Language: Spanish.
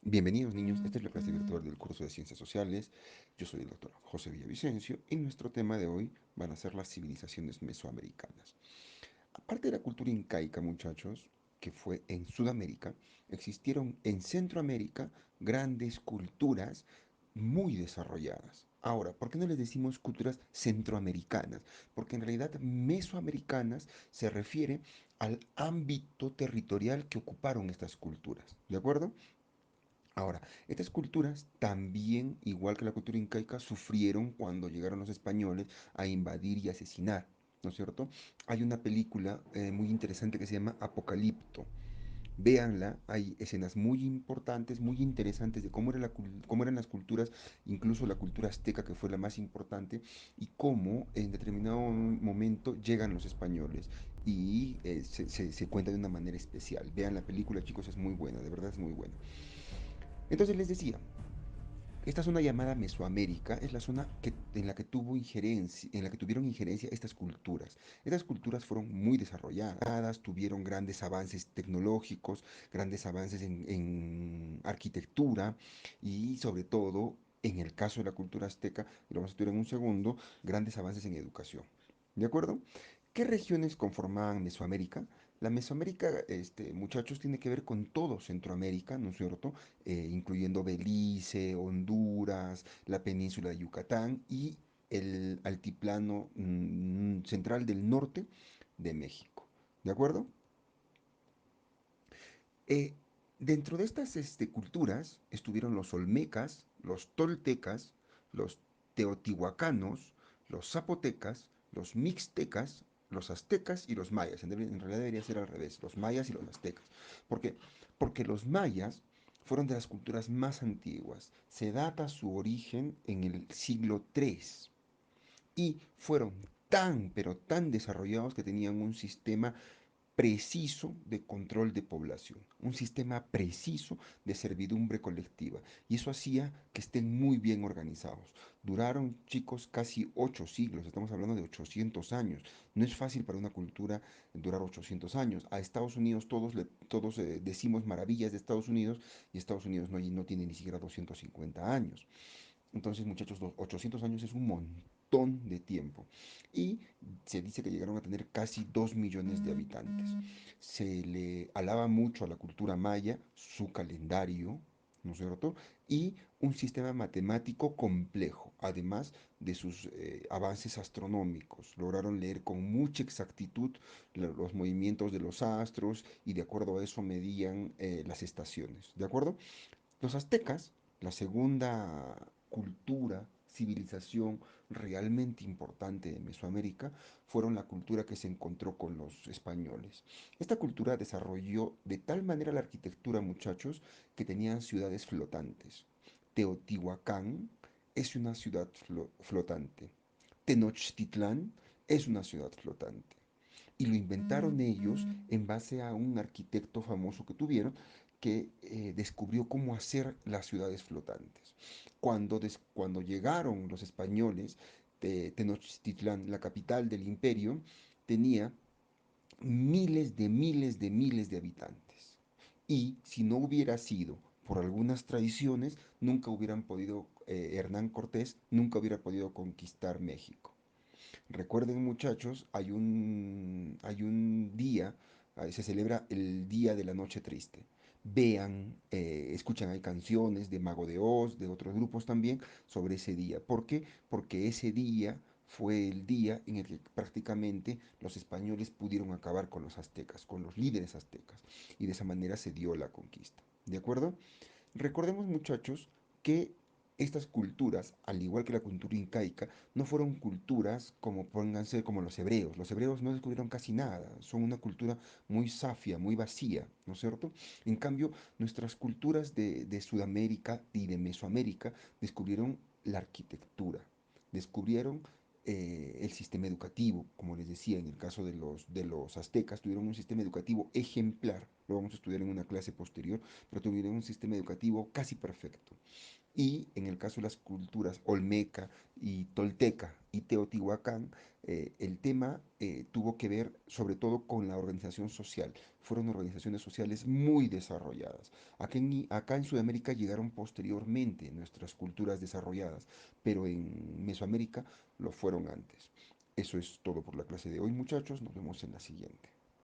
Bienvenidos niños, esta es la clase virtual del curso de Ciencias Sociales. Yo soy el doctor José Villavicencio y nuestro tema de hoy van a ser las civilizaciones mesoamericanas. Aparte de la cultura incaica, muchachos, que fue en Sudamérica, existieron en Centroamérica grandes culturas muy desarrolladas. Ahora, ¿por qué no les decimos culturas centroamericanas? Porque en realidad mesoamericanas se refiere al ámbito territorial que ocuparon estas culturas, ¿de acuerdo? Ahora, estas culturas también, igual que la cultura incaica, sufrieron cuando llegaron los españoles a invadir y asesinar, ¿no es cierto? Hay una película muy interesante que se llama Apocalipto. Véanla, hay escenas muy importantes, muy interesantes de cómo eran las culturas, incluso la cultura azteca, que fue la más importante, y cómo en determinado momento llegan los españoles. Y se cuenta de una manera especial. Vean la película, chicos, es muy buena, de verdad es muy buena. Entonces les decía, esta zona llamada Mesoamérica es la zona en la que tuvo injerencia, en la que tuvieron injerencia estas culturas. Estas culturas fueron muy desarrolladas, tuvieron grandes avances tecnológicos, grandes avances en arquitectura y sobre todo, en el caso de la cultura azteca, y lo vamos a estudiar en un segundo, grandes avances en educación. ¿De acuerdo? ¿Qué regiones conformaban Mesoamérica? La Mesoamérica, muchachos, tiene que ver con todo Centroamérica, ¿no es cierto? Incluyendo Belice, Honduras, la península de Yucatán y el altiplano central del norte de México. ¿De acuerdo? Eh, Dentro de estas culturas estuvieron los olmecas, los toltecas, los teotihuacanos, los zapotecas, los mixtecas, los aztecas y los mayas. En realidad debería ser al revés, los mayas y los aztecas. ¿Por qué? Porque los mayas fueron de las culturas más antiguas. Se data su origen en el siglo III y fueron tan, pero tan desarrollados que tenían un sistema preciso de control de población, un sistema preciso de servidumbre colectiva. Y eso hacía que estén muy bien organizados. Duraron, chicos, casi 8 siglos, estamos hablando de 800 años. No es fácil para una cultura durar 800 años. A Estados Unidos todos decimos maravillas de Estados Unidos y Estados Unidos no tiene ni siquiera 250 años. Entonces, muchachos, los 800 años es un montón de tiempo. Y se dice que llegaron a tener casi 2 millones de habitantes. Se le alaba mucho a la cultura maya, su calendario, ¿no es cierto? Y un sistema matemático complejo, además de sus avances astronómicos. Lograron leer con mucha exactitud los movimientos de los astros y de acuerdo a eso medían las estaciones. ¿De acuerdo? Los aztecas, la segunda cultura, civilización realmente importante de Mesoamérica, fueron la cultura que se encontró con los españoles. Esta cultura desarrolló de tal manera la arquitectura, muchachos, que tenían ciudades flotantes. Teotihuacán es una ciudad flotante. Tenochtitlán es una ciudad flotante. Y lo inventaron ellos en base a un arquitecto famoso que tuvieron que descubrió cómo hacer las ciudades flotantes. Cuando llegaron los españoles, Tenochtitlán, la capital del imperio, tenía miles de habitantes. Y si no hubiera sido por algunas tradiciones, nunca hubieran podido, Hernán Cortés nunca hubiera podido conquistar México. Recuerden, muchachos, hay un día, se celebra el Día de la Noche Triste. Vean, escuchan, hay canciones de Mago de Oz, de otros grupos también, sobre ese día. ¿Por qué? Porque ese día fue el día en el que prácticamente los españoles pudieron acabar con los aztecas, con los líderes aztecas. Y de esa manera se dio la conquista. ¿De acuerdo? Recordemos, muchachos, que estas culturas, al igual que la cultura incaica, no fueron culturas como pónganse como los hebreos. Los hebreos no descubrieron casi nada, son una cultura muy safia, muy vacía, ¿no es cierto? En cambio, nuestras culturas de Sudamérica y de Mesoamérica descubrieron la arquitectura, descubrieron el sistema educativo, como les decía, en el caso de los aztecas, tuvieron un sistema educativo ejemplar, lo vamos a estudiar en una clase posterior, pero tuvieron un sistema educativo casi perfecto. Y en el caso de las culturas olmeca y tolteca y teotihuacán, el tema tuvo que ver sobre todo con la organización social. Fueron organizaciones sociales muy desarrolladas. Acá en Sudamérica llegaron posteriormente nuestras culturas desarrolladas, pero en Mesoamérica lo fueron antes. Eso es todo por la clase de hoy, muchachos. Nos vemos en la siguiente.